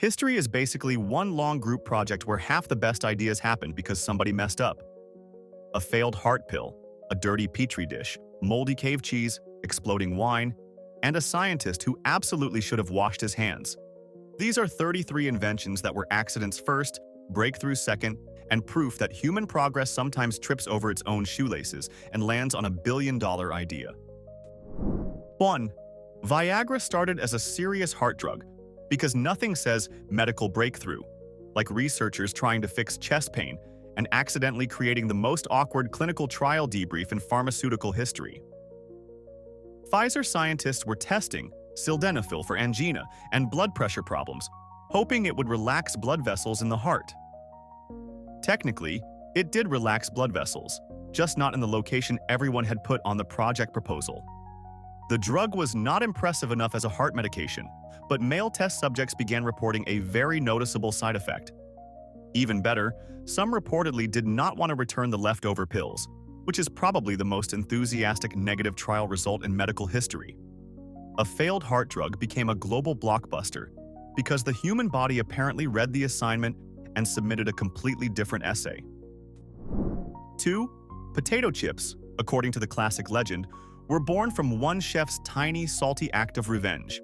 History is basically one long group project where half the best ideas happened because somebody messed up. A failed heart pill, a dirty petri dish, moldy cave cheese, exploding wine, and a scientist who absolutely should have washed his hands. These are 33 inventions that were accidents first, breakthroughs second, and proof that human progress sometimes trips over its own shoelaces and lands on a billion-dollar idea. 1. Viagra started as a serious heart drug because nothing says medical breakthrough, like researchers trying to fix chest pain and accidentally creating the most awkward clinical trial debrief in pharmaceutical history. Pfizer scientists were testing sildenafil for angina and blood pressure problems, hoping it would relax blood vessels in the heart. Technically, it did relax blood vessels, just not in the location everyone had put on the project proposal. The drug was not impressive enough as a heart medication, but male test subjects began reporting a very noticeable side effect. Even better, some reportedly did not want to return the leftover pills, which is probably the most enthusiastic negative trial result in medical history. A failed heart drug became a global blockbuster because the human body apparently read the assignment and submitted a completely different essay. 2. Potato chips, according to the classic legend, were born from one chef's tiny, salty act of revenge.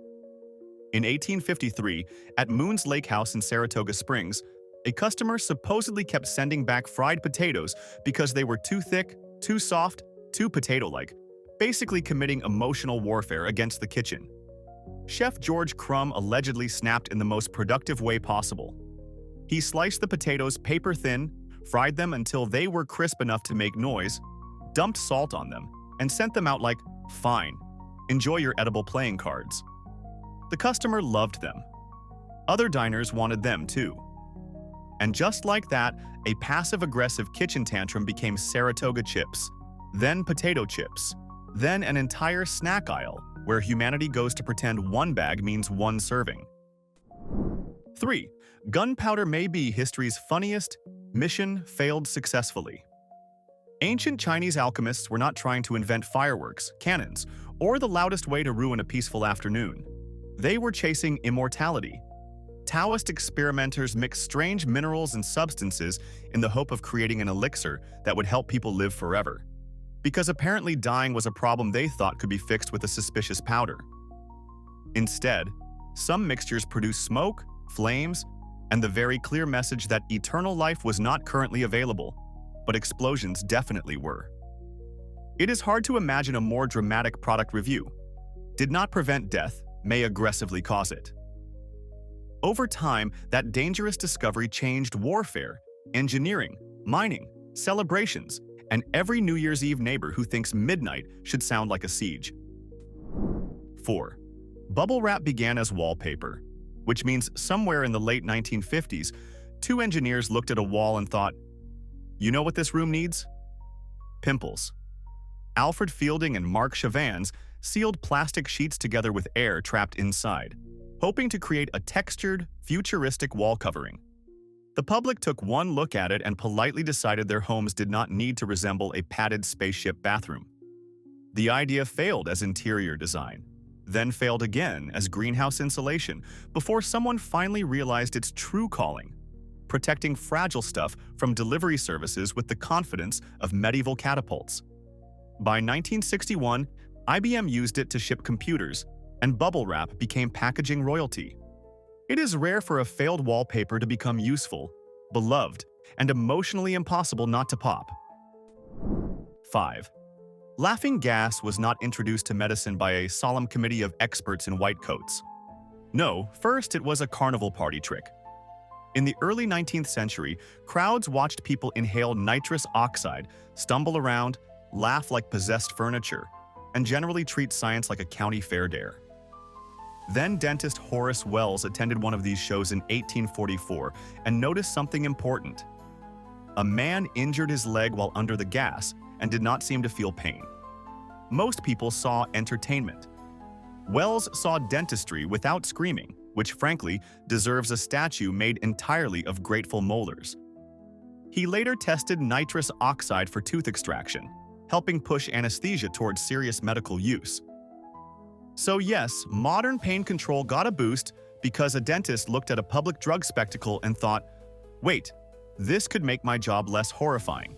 In 1853, at Moon's Lake House in Saratoga Springs, a customer supposedly kept sending back fried potatoes because they were too thick, too soft, too potato-like, basically committing emotional warfare against the kitchen. Chef George Crumb allegedly snapped in the most productive way possible. He sliced the potatoes paper thin, fried them until they were crisp enough to make noise, dumped salt on them, and sent them out like, "Fine, enjoy your edible playing cards." The customer loved them. Other diners wanted them too. And just like that, a passive-aggressive kitchen tantrum became Saratoga chips, then potato chips, then an entire snack aisle where humanity goes to pretend one bag means one serving. 3. Gunpowder may be history's funniest mission failed successfully. Ancient Chinese alchemists were not trying to invent fireworks, cannons, or the loudest way to ruin a peaceful afternoon. They were chasing immortality. Taoist experimenters mixed strange minerals and substances in the hope of creating an elixir that would help people live forever, because apparently dying was a problem they thought could be fixed with a suspicious powder. Instead, some mixtures produced smoke, flames, and the very clear message that eternal life was not currently available, but explosions definitely were. It is hard to imagine a more dramatic product review. Did not prevent death, may aggressively cause it. Over time, that dangerous discovery changed warfare, engineering, mining, celebrations, and every New Year's Eve neighbor who thinks midnight should sound like a siege. 4. Bubble wrap began as wallpaper, which means somewhere in the late 1950s, two engineers looked at a wall and thought, "You know what this room needs? Pimples." Alfred Fielding and Mark Chavans sealed plastic sheets together with air trapped inside, hoping to create a textured, futuristic wall covering. The public took one look at it and politely decided their homes did not need to resemble a padded spaceship bathroom. The idea failed as interior design, then failed again as greenhouse insulation, before someone finally realized its true calling: protecting fragile stuff from delivery services with the confidence of medieval catapults. By 1961, IBM used it to ship computers, and bubble wrap became packaging royalty. It is rare for a failed wallpaper to become useful, beloved, and emotionally impossible not to pop. 5. Laughing gas was not introduced to medicine by a solemn committee of experts in white coats. No, first it was a carnival party trick. In the early 19th century, crowds watched people inhale nitrous oxide, stumble around, laugh like possessed furniture, and generally treat science like a county fair dare. Then dentist Horace Wells attended one of these shows in 1844 and noticed something important. A man injured his leg while under the gas and did not seem to feel pain. Most people saw entertainment. Wells saw dentistry without screaming, which frankly deserves a statue made entirely of grateful molars. He later tested nitrous oxide for tooth extraction, helping push anesthesia towards serious medical use. So yes, modern pain control got a boost because a dentist looked at a public drug spectacle and thought, wait, this could make my job less horrifying.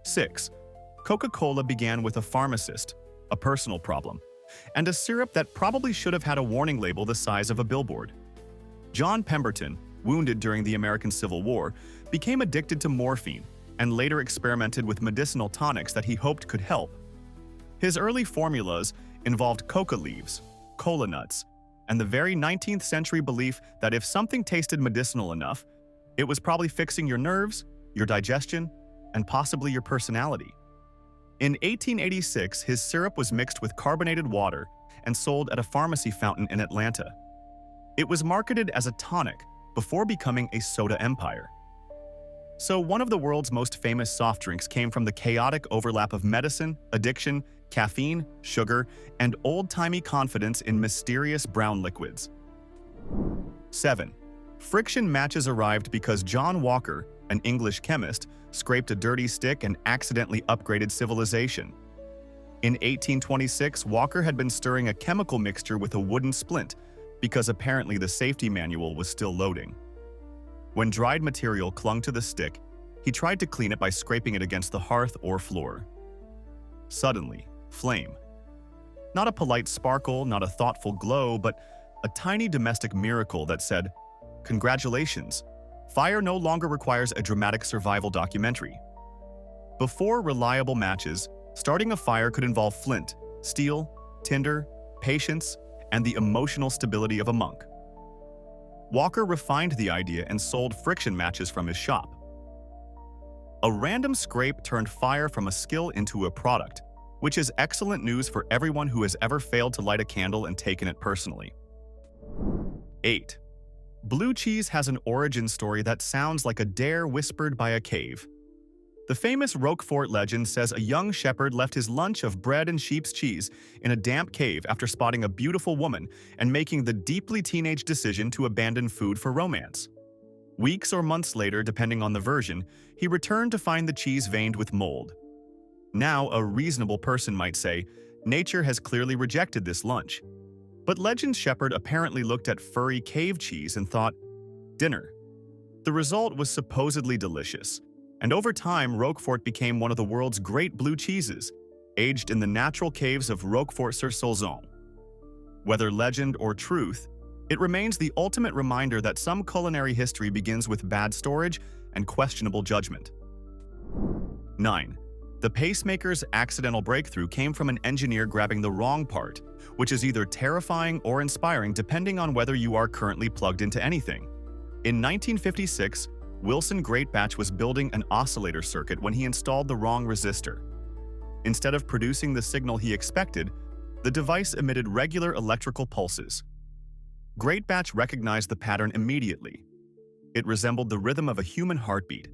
6. Coca-Cola began with a pharmacist, a personal problem, and a syrup that probably should have had a warning label the size of a billboard. John Pemberton, wounded during the American Civil War, became addicted to morphine and later experimented with medicinal tonics that he hoped could help. His early formulas involved coca leaves, cola nuts, and the very 19th century belief that if something tasted medicinal enough, it was probably fixing your nerves, your digestion, and possibly your personality. In 1886, his syrup was mixed with carbonated water and sold at a pharmacy fountain in Atlanta. It was marketed as a tonic before becoming a soda empire. So one of the world's most famous soft drinks came from the chaotic overlap of medicine, addiction, caffeine, sugar, and old-timey confidence in mysterious brown liquids. 7. Friction matches arrived because John Walker, an English chemist, scraped a dirty stick and accidentally upgraded civilization. In 1826, Walker had been stirring a chemical mixture with a wooden splint because apparently the safety manual was still loading. When dried material clung to the stick, he tried to clean it by scraping it against the hearth or floor. Suddenly, flame. Not a polite sparkle, not a thoughtful glow, but a tiny domestic miracle that said, "Congratulations, fire no longer requires a dramatic survival documentary." Before reliable matches, starting a fire could involve flint, steel, tinder, patience, and the emotional stability of a monk. Walker refined the idea and sold friction matches from his shop. A random scrape turned fire from a skill into a product, which is excellent news for everyone who has ever failed to light a candle and taken it personally. 8. Blue cheese has an origin story that sounds like a dare whispered by a cave. The famous Roquefort legend says a young shepherd left his lunch of bread and sheep's cheese in a damp cave after spotting a beautiful woman and making the deeply teenage decision to abandon food for romance. Weeks or months later, depending on the version, he returned to find the cheese veined with mold. Now, a reasonable person might say, nature has clearly rejected this lunch. But legend's shepherd apparently looked at furry cave cheese and thought, dinner. The result was supposedly delicious, and over time Roquefort became one of the world's great blue cheeses, aged in the natural caves of Roquefort-sur-Soulzon. Whether legend or truth, it remains the ultimate reminder that some culinary history begins with bad storage and questionable judgment. 9. The pacemaker's accidental breakthrough came from an engineer grabbing the wrong part, which is either terrifying or inspiring depending on whether you are currently plugged into anything. In 1956, Wilson Greatbatch was building an oscillator circuit when he installed the wrong resistor. Instead of producing the signal he expected, the device emitted regular electrical pulses. Greatbatch recognized the pattern immediately. It resembled the rhythm of a human heartbeat.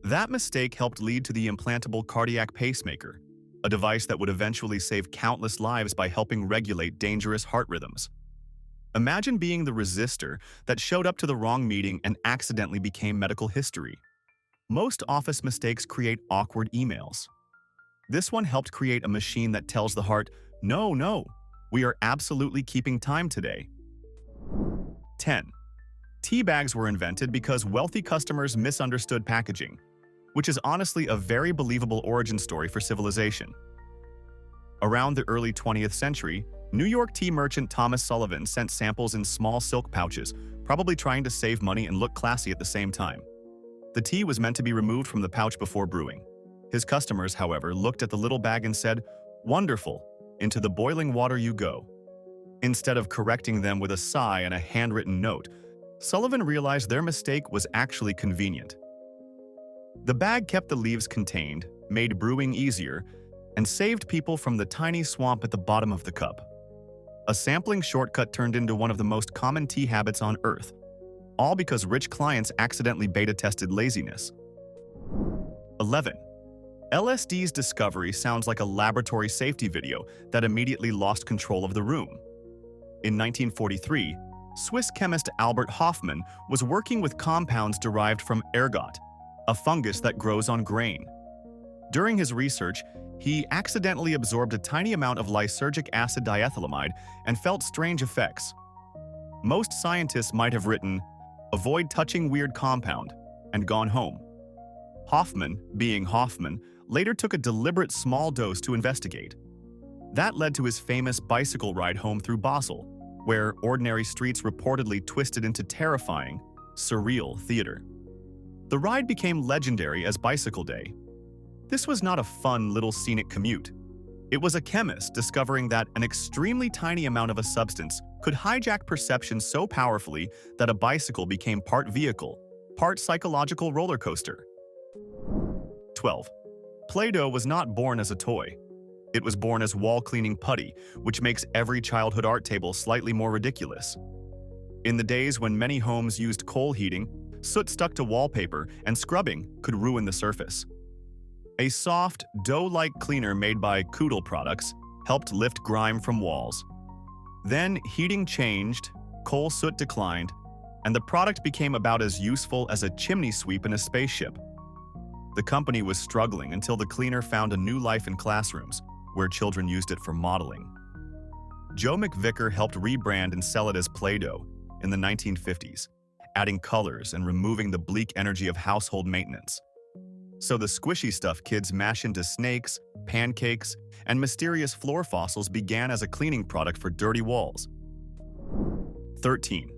That mistake helped lead to the implantable cardiac pacemaker, a device that would eventually save countless lives by helping regulate dangerous heart rhythms. Imagine being the resistor that showed up to the wrong meeting and accidentally became medical history. Most office mistakes create awkward emails. This one helped create a machine that tells the heart, no, we are absolutely keeping time today. 10. Teabags were invented because wealthy customers misunderstood packaging, which is honestly a very believable origin story for civilization. Around the early 20th century, New York tea merchant Thomas Sullivan sent samples in small silk pouches, probably trying to save money and look classy at the same time. The tea was meant to be removed from the pouch before brewing. His customers, however, looked at the little bag and said, "Wonderful, into the boiling water you go." Instead of correcting them with a sigh and a handwritten note, Sullivan realized their mistake was actually convenient. The bag kept the leaves contained, made brewing easier, and saved people from the tiny swamp at the bottom of the cup. A sampling shortcut turned into one of the most common tea habits on Earth, all because rich clients accidentally beta-tested laziness. 11. LSD's discovery sounds like a laboratory safety video that immediately lost control of the room. In 1943, Swiss chemist Albert Hofmann was working with compounds derived from ergot, a fungus that grows on grain. During his research, he accidentally absorbed a tiny amount of lysergic acid diethylamide and felt strange effects. Most scientists might have written, "Avoid touching weird compound," and gone home. Hoffman, being Hoffman, later took a deliberate small dose to investigate. That led to his famous bicycle ride home through Basel, where ordinary streets reportedly twisted into terrifying, surreal theater. The ride became legendary as Bicycle Day. This was not a fun little scenic commute. It was a chemist discovering that an extremely tiny amount of a substance could hijack perception so powerfully that a bicycle became part vehicle, part psychological roller coaster. 12. Play-Doh was not born as a toy. It was born as wall-cleaning putty, which makes every childhood art table slightly more ridiculous. In the days when many homes used coal heating, soot stuck to wallpaper and scrubbing could ruin the surface. A soft, dough-like cleaner made by Coodle products helped lift grime from walls. Then heating changed, coal soot declined, and the product became about as useful as a chimney sweep in a spaceship. The company was struggling until the cleaner found a new life in classrooms, where children used it for modeling. Joe McVicker helped rebrand and sell it as Play-Doh in the 1950s, adding colors and removing the bleak energy of household maintenance. So the squishy stuff kids mash into snakes, pancakes, and mysterious floor fossils began as a cleaning product for dirty walls. 13.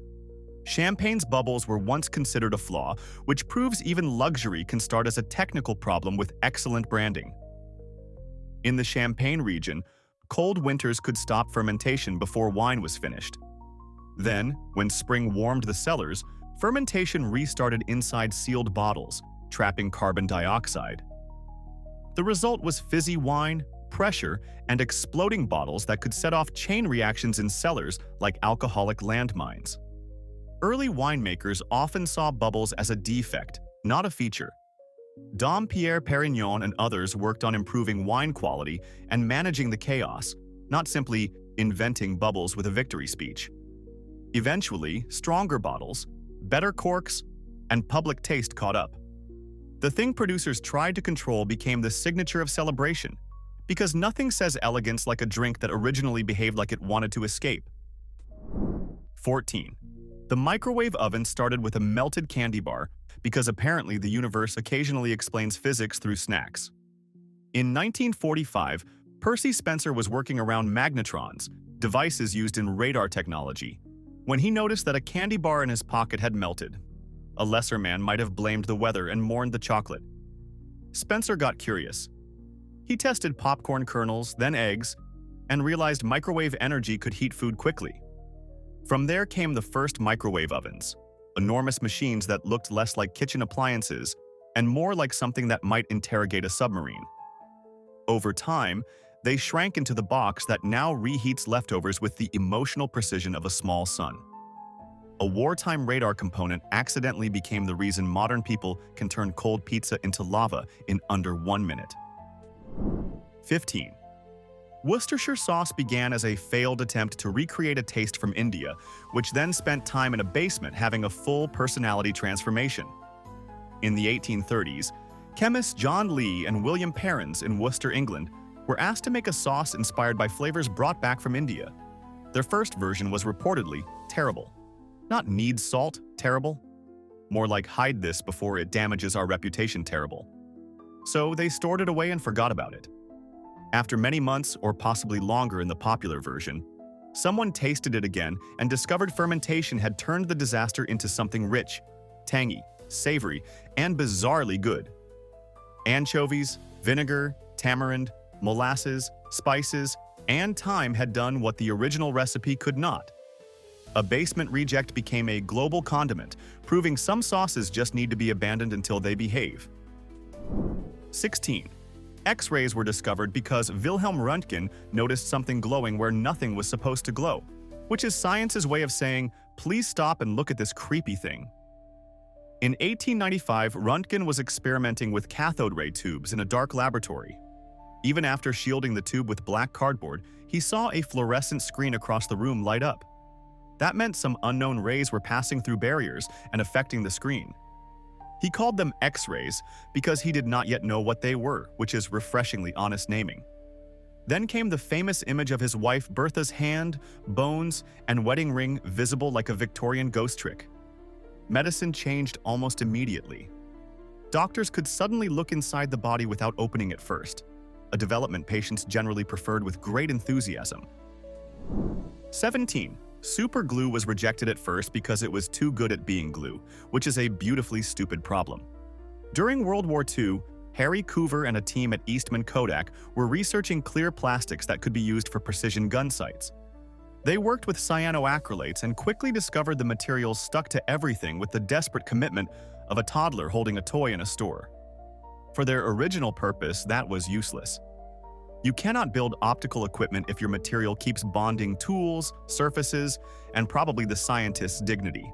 Champagne's bubbles were once considered a flaw, which proves even luxury can start as a technical problem with excellent branding. In the Champagne region, cold winters could stop fermentation before wine was finished. Then, when spring warmed the cellars, fermentation restarted inside sealed bottles, trapping carbon dioxide. The result was fizzy wine, pressure, and exploding bottles that could set off chain reactions in cellars like alcoholic landmines. Early winemakers often saw bubbles as a defect, not a feature. Dom Pierre Perignon and others worked on improving wine quality and managing the chaos, not simply inventing bubbles with a victory speech. Eventually, stronger bottles, better corks, and public taste caught up. The thing producers tried to control became the signature of celebration, because nothing says elegance like a drink that originally behaved like it wanted to escape. 14. The microwave oven started with a melted candy bar because apparently the universe occasionally explains physics through snacks. In 1945, Percy Spencer was working around magnetrons, devices used in radar technology, when he noticed that a candy bar in his pocket had melted. A lesser man might have blamed the weather and mourned the chocolate. Spencer got curious. He tested popcorn kernels, then eggs, and realized microwave energy could heat food quickly. From there came the first microwave ovens, enormous machines that looked less like kitchen appliances and more like something that might interrogate a submarine. Over time, they shrank into the box that now reheats leftovers with the emotional precision of a small sun. A wartime radar component accidentally became the reason modern people can turn cold pizza into lava in under 1 minute. 15. Worcestershire sauce began as a failed attempt to recreate a taste from India, which then spent time in a basement having a full personality transformation. In the 1830s, chemists John Lee and William Perrins in Worcester, England, were asked to make a sauce inspired by flavors brought back from India. Their first version was reportedly terrible. Not needs salt, terrible. More like hide this before it damages our reputation, terrible. So they stored it away and forgot about it. After many months, or possibly longer in the popular version, someone tasted it again and discovered fermentation had turned the disaster into something rich, tangy, savory, and bizarrely good. Anchovies, vinegar, tamarind, molasses, spices, and thyme had done what the original recipe could not. A basement reject became a global condiment, proving some sauces just need to be abandoned until they behave. 16. X-rays were discovered because Wilhelm Röntgen noticed something glowing where nothing was supposed to glow, which is science's way of saying, please stop and look at this creepy thing. In 1895, Röntgen was experimenting with cathode ray tubes in a dark laboratory. Even after shielding the tube with black cardboard, he saw a fluorescent screen across the room light up. That meant some unknown rays were passing through barriers and affecting the screen. He called them X-rays because he did not yet know what they were, which is refreshingly honest naming. Then came the famous image of his wife Bertha's hand, bones, and wedding ring visible like a Victorian ghost trick. Medicine changed almost immediately. Doctors could suddenly look inside the body without opening it first, a development patients generally preferred with great enthusiasm. 17. Super glue was rejected at first because it was too good at being glue, which is a beautifully stupid problem. During World War II, Harry Coover and a team at Eastman Kodak were researching clear plastics that could be used for precision gun sights. They worked with cyanoacrylates and quickly discovered the materials stuck to everything with the desperate commitment of a toddler holding a toy in a store. For their original purpose, that was useless. You cannot build optical equipment if your material keeps bonding tools, surfaces, and probably the scientist's dignity.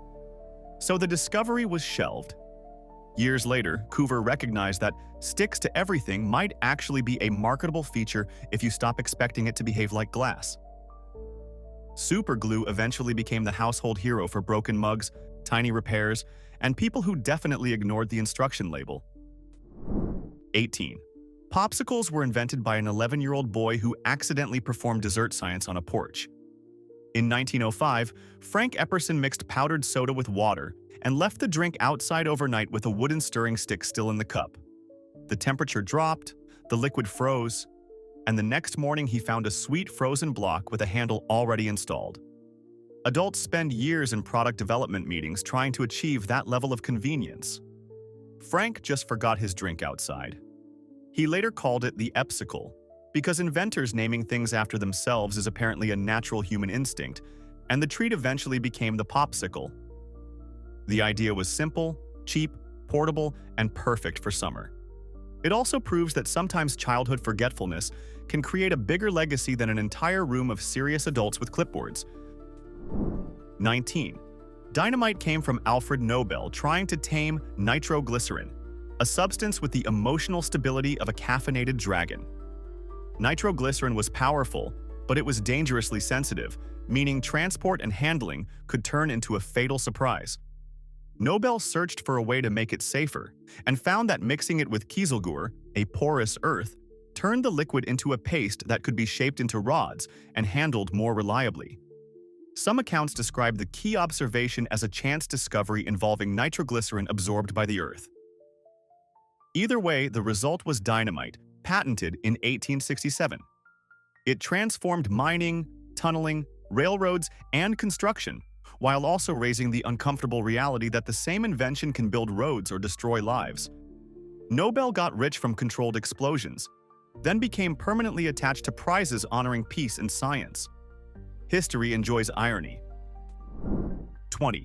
So the discovery was shelved. Years later, Coover recognized that sticks to everything might actually be a marketable feature if you stop expecting it to behave like glass. Super glue eventually became the household hero for broken mugs, tiny repairs, and people who definitely ignored the instruction label. 18. Popsicles were invented by an 11-year-old boy who accidentally performed dessert science on a porch. In 1905, Frank Epperson mixed powdered soda with water and left the drink outside overnight with a wooden stirring stick still in the cup. The temperature dropped, the liquid froze, and the next morning he found a sweet frozen block with a handle already installed. Adults spend years in product development meetings trying to achieve that level of convenience. Frank just forgot his drink outside. He later called it the Epsicle, because inventors naming things after themselves is apparently a natural human instinct, and the treat eventually became the Popsicle. The idea was simple, cheap, portable, and perfect for summer. It also proves that sometimes childhood forgetfulness can create a bigger legacy than an entire room of serious adults with clipboards. 19. Dynamite came from Alfred Nobel trying to tame nitroglycerin, a substance with the emotional stability of a caffeinated dragon. Nitroglycerin was powerful, but it was dangerously sensitive, meaning transport and handling could turn into a fatal surprise. Nobel searched for a way to make it safer and found that mixing it with kieselguhr, a porous earth, turned the liquid into a paste that could be shaped into rods and handled more reliably. Some accounts describe the key observation as a chance discovery involving nitroglycerin absorbed by the earth. Either way, the result was dynamite, patented in 1867. It transformed mining, tunneling, railroads, and construction, while also raising the uncomfortable reality that the same invention can build roads or destroy lives. Nobel got rich from controlled explosions, then became permanently attached to prizes honoring peace and science. History enjoys irony. 20.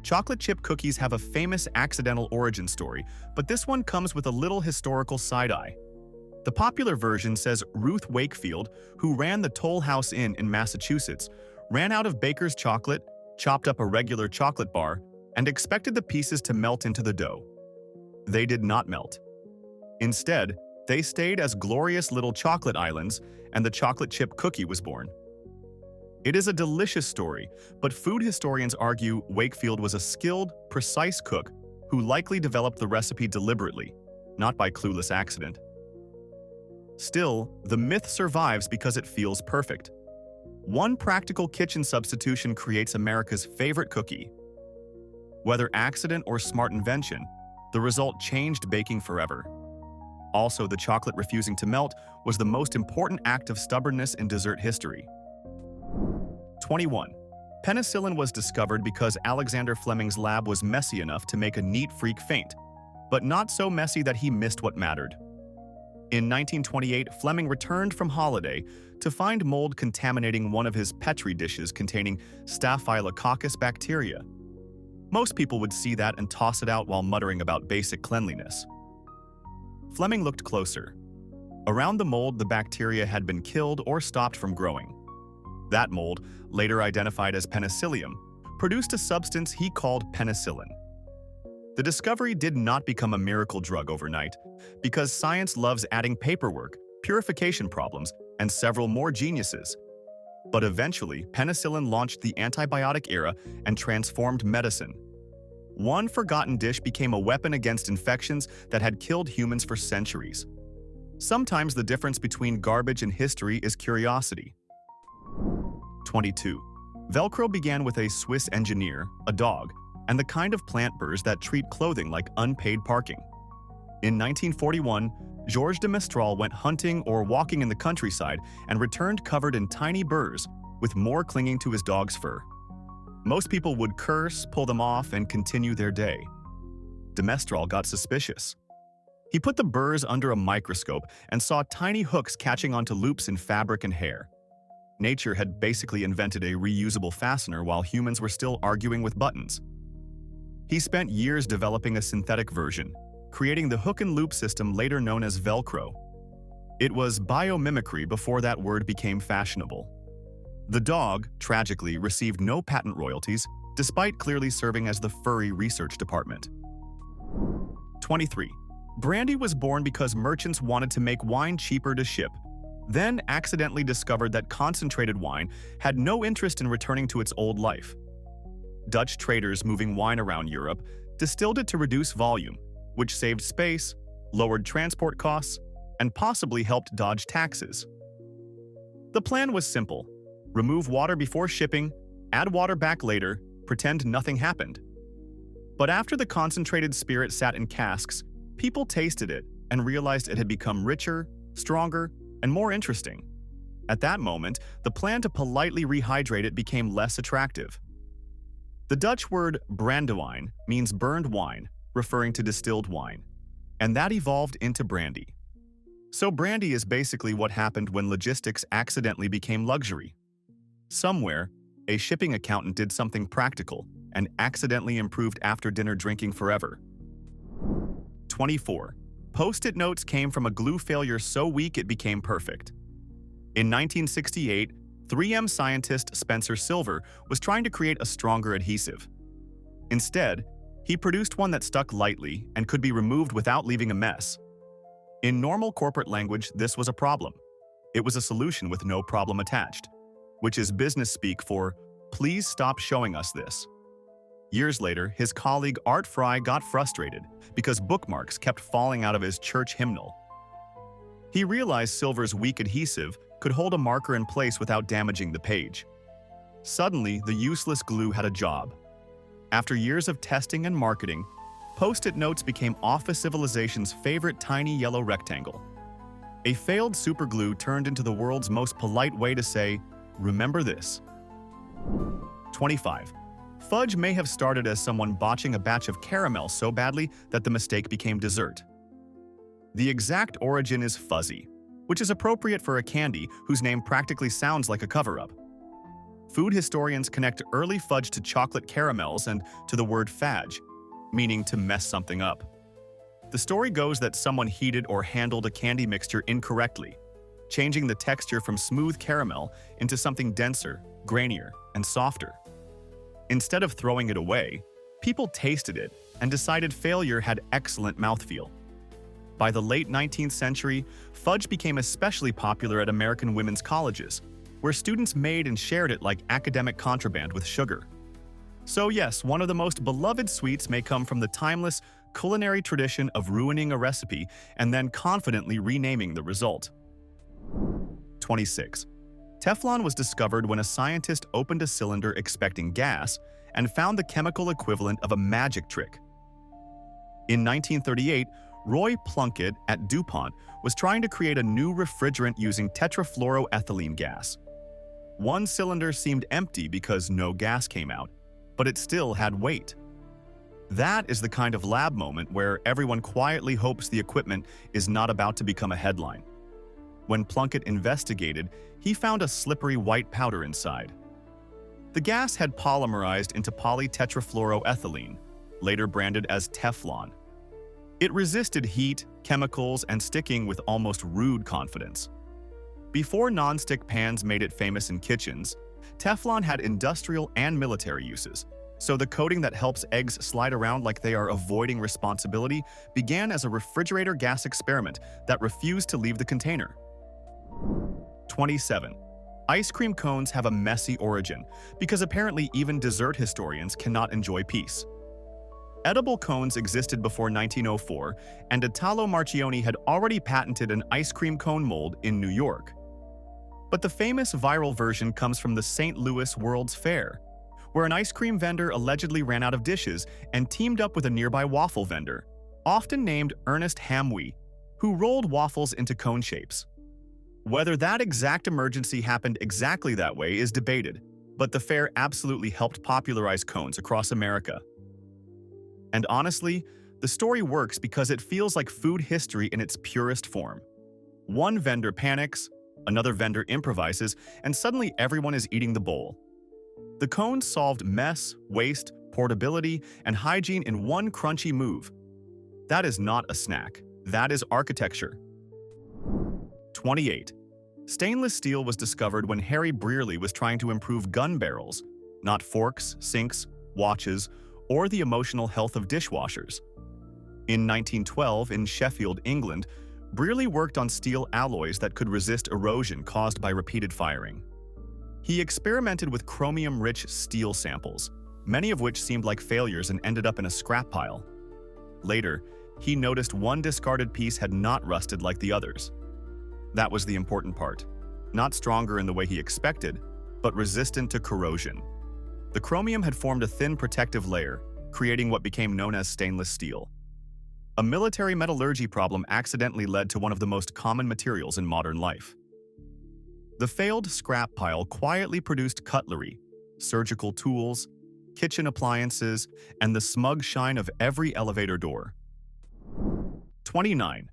Chocolate chip cookies have a famous accidental origin story, but this one comes with a little historical side-eye. The popular version says Ruth Wakefield, who ran the Toll House Inn in Massachusetts, ran out of baker's chocolate, chopped up a regular chocolate bar, and expected the pieces to melt into the dough. They did not melt. Instead, they stayed as glorious little chocolate islands, and the chocolate chip cookie was born. It is a delicious story, but food historians argue Wakefield was a skilled, precise cook who likely developed the recipe deliberately, not by clueless accident. Still, the myth survives because it feels perfect. One practical kitchen substitution creates America's favorite cookie. Whether accident or smart invention, the result changed baking forever. Also, the chocolate refusing to melt was the most important act of stubbornness in dessert history. 21. Penicillin was discovered because Alexander Fleming's lab was messy enough to make a neat freak faint, but not so messy that he missed what mattered. In 1928, Fleming returned from holiday to find mold contaminating one of his Petri dishes containing Staphylococcus bacteria. Most people would see that and toss it out while muttering about basic cleanliness. Fleming looked closer. Around the mold, the bacteria had been killed or stopped from growing. That mold, later identified as penicillium, produced a substance he called penicillin. The discovery did not become a miracle drug overnight, because science loves adding paperwork, purification problems, and several more geniuses. But eventually, penicillin launched the antibiotic era and transformed medicine. One forgotten dish became a weapon against infections that had killed humans for centuries. Sometimes the difference between garbage and history is curiosity. 22. Velcro began with a Swiss engineer, a dog, and the kind of plant burrs that treat clothing like unpaid parking. In 1941, Georges de Mestral went hunting or walking in the countryside and returned covered in tiny burrs, with more clinging to his dog's fur. Most people would curse, pull them off, and continue their day. De Mestral got suspicious. He put the burrs under a microscope and saw tiny hooks catching onto loops in fabric and hair. Nature had basically invented a reusable fastener while humans were still arguing with buttons. He spent years developing a synthetic version, creating the hook and loop system later known as Velcro. It was biomimicry before that word became fashionable. The dog, tragically, received no patent royalties, despite clearly serving as the furry research department. 23. Brandy was born because merchants wanted to make wine cheaper to ship, then accidentally discovered that concentrated wine had no interest in returning to its old life. Dutch traders moving wine around Europe distilled it to reduce volume, which saved space, lowered transport costs, and possibly helped dodge taxes. The plan was simple: remove water before shipping, add water back later, pretend nothing happened. But after the concentrated spirit sat in casks, people tasted it and realized it had become richer, stronger, and more interesting. At that moment, the plan to politely rehydrate it became less attractive. The Dutch word brandewijn means burned wine, referring to distilled wine, and that evolved into brandy. So brandy is basically what happened when logistics accidentally became luxury. Somewhere, a shipping accountant did something practical and accidentally improved after-dinner drinking forever. 24. Post-it notes came from a glue failure so weak it became perfect. In 1968, 3M scientist Spencer Silver was trying to create a stronger adhesive. Instead, he produced one that stuck lightly and could be removed without leaving a mess. In normal corporate language, this was a problem. It was a solution with no problem attached, which is business speak for, "Please stop showing us this." Years later, his colleague Art Fry got frustrated because bookmarks kept falling out of his church hymnal. He realized Silver's weak adhesive could hold a marker in place without damaging the page. Suddenly, the useless glue had a job. After years of testing and marketing, Post-it notes became Office Civilization's favorite tiny yellow rectangle. A failed superglue turned into the world's most polite way to say, "Remember this." 25. Fudge may have started as someone botching a batch of caramel so badly that the mistake became dessert. The exact origin is fuzzy, which is appropriate for a candy whose name practically sounds like a cover-up. Food historians connect early fudge to chocolate caramels and to the word fadge, meaning to mess something up. The story goes that someone heated or handled a candy mixture incorrectly, changing the texture from smooth caramel into something denser, grainier, and softer. Instead of throwing it away, people tasted it and decided failure had excellent mouthfeel. By the late 19th century, fudge became especially popular at American women's colleges, where students made and shared it like academic contraband with sugar. So yes, one of the most beloved sweets may come from the timeless culinary tradition of ruining a recipe and then confidently renaming the result. 26. Teflon was discovered when a scientist opened a cylinder expecting gas and found the chemical equivalent of a magic trick. In 1938, Roy Plunkett at DuPont was trying to create a new refrigerant using tetrafluoroethylene gas. One cylinder seemed empty because no gas came out, but it still had weight. That is the kind of lab moment where everyone quietly hopes the equipment is not about to become a headline. When Plunkett investigated, he found a slippery white powder inside. The gas had polymerized into polytetrafluoroethylene, later branded as Teflon. It resisted heat, chemicals, and sticking with almost rude confidence. Before non-stick pans made it famous in kitchens, Teflon had industrial and military uses, so the coating that helps eggs slide around like they are avoiding responsibility began as a refrigerator gas experiment that refused to leave the container. 27. Ice cream cones have a messy origin, because apparently even dessert historians cannot enjoy peace. Edible cones existed before 1904, and Italo Marchionni had already patented an ice cream cone mold in New York. But the famous viral version comes from the St. Louis World's Fair, where an ice cream vendor allegedly ran out of dishes and teamed up with a nearby waffle vendor, often named Ernest Hamwi, who rolled waffles into cone shapes. Whether that exact emergency happened exactly that way is debated, but the fair absolutely helped popularize cones across America. And honestly, the story works because it feels like food history in its purest form. One vendor panics, another vendor improvises, and suddenly everyone is eating the bowl. The cones solved mess, waste, portability, and hygiene in one crunchy move. That is not a snack. That is architecture. 28. Stainless steel was discovered when Harry Brearley was trying to improve gun barrels, not forks, sinks, watches, or the emotional health of dishwashers. In 1912, in Sheffield, England, Brearley worked on steel alloys that could resist erosion caused by repeated firing. He experimented with chromium-rich steel samples, many of which seemed like failures and ended up in a scrap pile. Later, he noticed one discarded piece had not rusted like the others. That was the important part. Not stronger in the way he expected, but resistant to corrosion. The chromium had formed a thin protective layer, creating what became known as stainless steel. A military metallurgy problem accidentally led to one of the most common materials in modern life. The failed scrap pile quietly produced cutlery, surgical tools, kitchen appliances, and the smug shine of every elevator door. 29.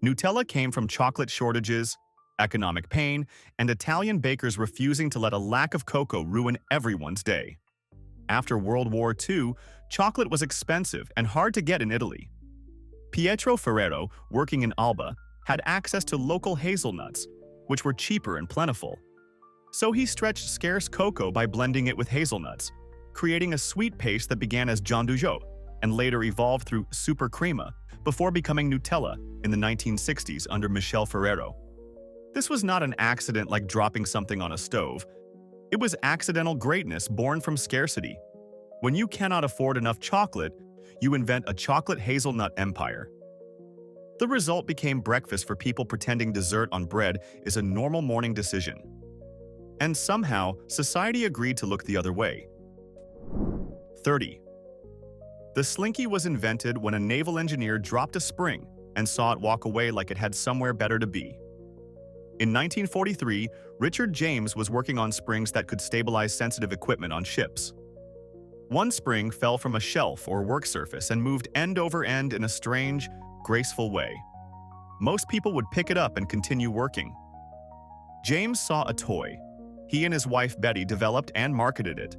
Nutella came from chocolate shortages, economic pain, and Italian bakers refusing to let a lack of cocoa ruin everyone's day. After World War II, chocolate was expensive and hard to get in Italy. Pietro Ferrero, working in Alba, had access to local hazelnuts, which were cheaper and plentiful. So he stretched scarce cocoa by blending it with hazelnuts, creating a sweet paste that began as giandujo and later evolved through super crema before becoming Nutella in the 1960s under Michel Ferrero. This was not an accident like dropping something on a stove. It was accidental greatness born from scarcity. When you cannot afford enough chocolate, you invent a chocolate hazelnut empire. The result became breakfast for people pretending dessert on bread is a normal morning decision. And somehow, society agreed to look the other way. 30. The slinky was invented when a naval engineer dropped a spring and saw it walk away like it had somewhere better to be. In 1943, Richard James was working on springs that could stabilize sensitive equipment on ships. One spring fell from a shelf or work surface and moved end over end in a strange, graceful way. Most people would pick it up and continue working. James saw a toy. He and his wife Betty developed and marketed it,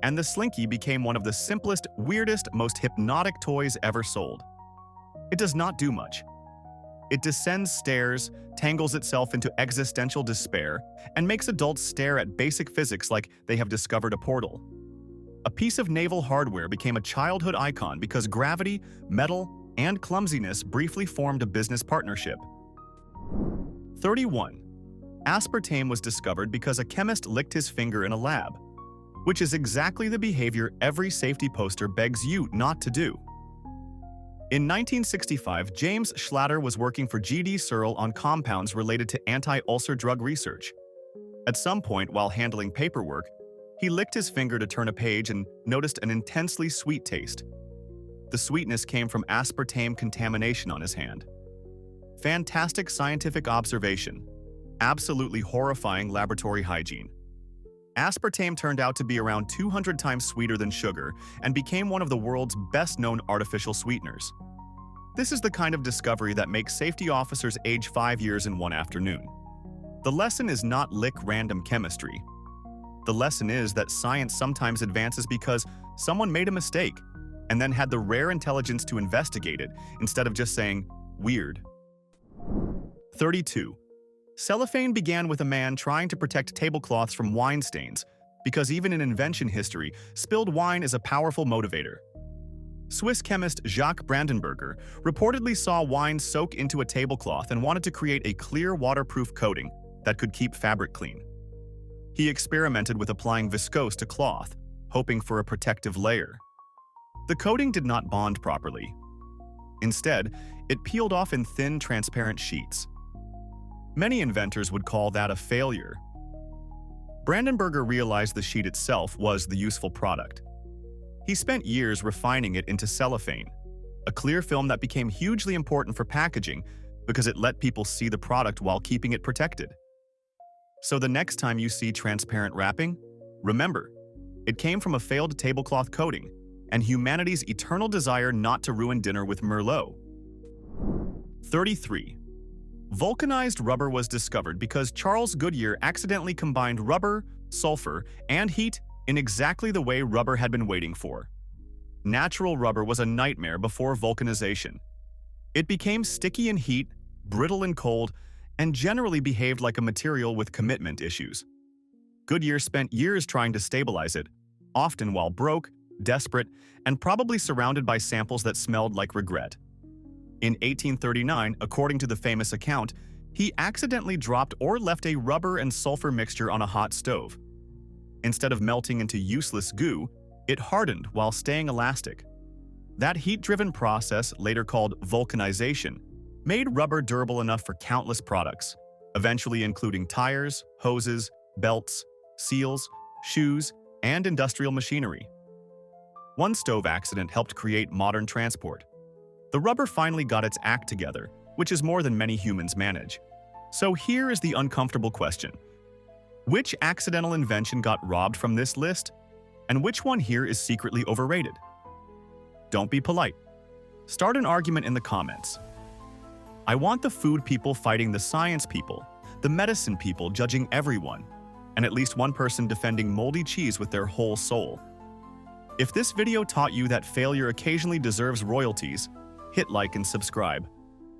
and the slinky became one of the simplest, weirdest, most hypnotic toys ever sold. It does not do much. It descends stairs, tangles itself into existential despair, and makes adults stare at basic physics like they have discovered a portal. A piece of naval hardware became a childhood icon because gravity, metal, and clumsiness briefly formed a business partnership. 31. Aspartame was discovered because a chemist licked his finger in a lab, which is exactly the behavior every safety poster begs you not to do. In 1965, James Schlatter was working for G.D. Searle on compounds related to anti-ulcer drug research. At some point while handling paperwork, he licked his finger to turn a page and noticed an intensely sweet taste. The sweetness came from aspartame contamination on his hand. Fantastic scientific observation. Absolutely horrifying laboratory hygiene. Aspartame turned out to be around 200 times sweeter than sugar and became one of the world's best-known artificial sweeteners. This is the kind of discovery that makes safety officers age 5 years in one afternoon. The lesson is not lick random chemistry. The lesson is that science sometimes advances because someone made a mistake and then had the rare intelligence to investigate it instead of just saying, weird. 32. Cellophane began with a man trying to protect tablecloths from wine stains, because even in invention history, spilled wine is a powerful motivator. Swiss chemist Jacques Brandenburger reportedly saw wine soak into a tablecloth and wanted to create a clear waterproof coating that could keep fabric clean. He experimented with applying viscose to cloth, hoping for a protective layer. The coating did not bond properly. Instead, it peeled off in thin, transparent sheets. Many inventors would call that a failure. Brandenburger realized the sheet itself was the useful product. He spent years refining it into cellophane, a clear film that became hugely important for packaging because it let people see the product while keeping it protected. So the next time you see transparent wrapping, remember, it came from a failed tablecloth coating and humanity's eternal desire not to ruin dinner with Merlot. 33. Vulcanized rubber was discovered because Charles Goodyear accidentally combined rubber, sulphur, and heat in exactly the way rubber had been waiting for. Natural rubber was a nightmare before vulcanization. It became sticky in heat, brittle in cold, and generally behaved like a material with commitment issues. Goodyear spent years trying to stabilize it, often while broke, desperate, and probably surrounded by samples that smelled like regret. In 1839, according to the famous account, he accidentally dropped or left a rubber and sulfur mixture on a hot stove. Instead of melting into useless goo, it hardened while staying elastic. That heat-driven process, later called vulcanization, made rubber durable enough for countless products, eventually including tires, hoses, belts, seals, shoes, and industrial machinery. One stove accident helped create modern transport. The rubber finally got its act together, which is more than many humans manage. So here is the uncomfortable question. Which accidental invention got robbed from this list? And which one here is secretly overrated? Don't be polite. Start an argument in the comments. I want the food people fighting the science people, the medicine people judging everyone, and at least one person defending moldy cheese with their whole soul. If this video taught you that failure occasionally deserves royalties, hit like and subscribe.